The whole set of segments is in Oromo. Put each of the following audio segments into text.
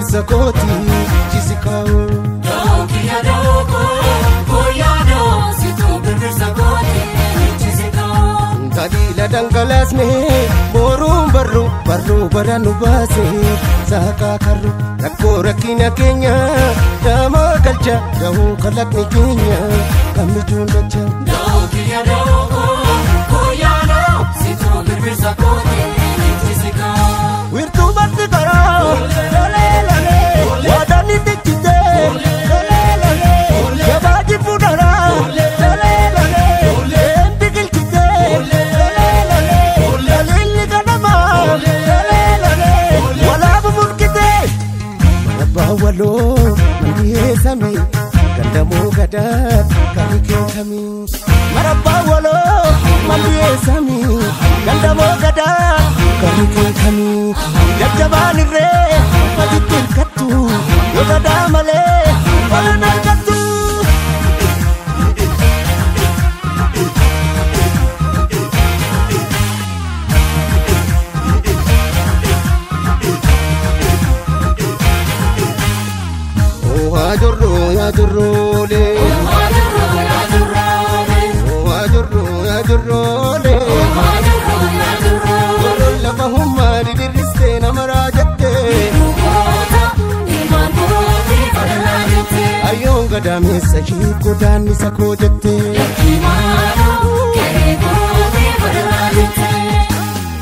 birbirsa kooti jisikaawo Dokiya doko koyado situ birbirsa kooti jisikaawo Dalila dangalasne borum barru baranu base saka karru rakko rakina kenya dama kalcha dahu kalakni kenya kamijun bacha Dokiya doko koyado situ birbirsa kooti jisikaawo wirtu batti kara lale wadani tikite lale yabaji pudara lale empikil kite lale kadama lale wala bumukite bawalo mandiye sami gandamo gada kamike kami marabawalo mandiye sami gandamo gada kamike kami jabani re patitir katu yogada male palana katu ya jorro le la mahumma di diriste namara jatte ayon gadame sahi kodani sako jatte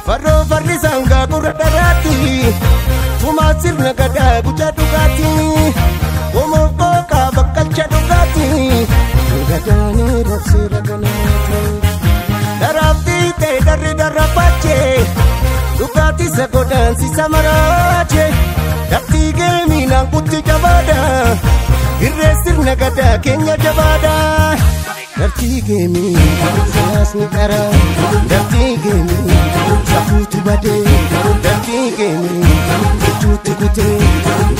farro farri sanga kuradarati tuma sirna gada guja dugati omo ka bakkacha dugati gadane rafse raganati darabti te darapache dugati sagodan si samarache dapti gemi nang putti jabada irresir nagada kenya jabada dapti gemi jasni kara dapti gemi saputu bade dapti gemi tutu kute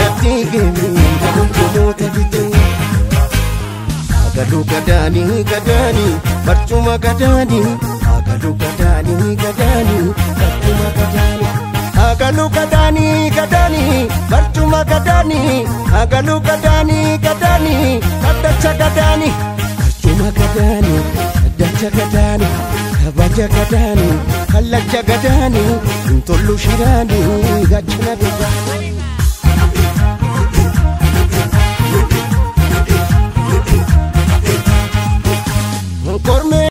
dapti gemi mota bite agadu gadani barcuma gadani agadu gadani barcuma gadani agadu gadani barcuma gadani agadu gadani kadacha gadani barcuma gadani kadacha gadani kabaja gadani kallacha gadani intollu shirani gachna gadani korme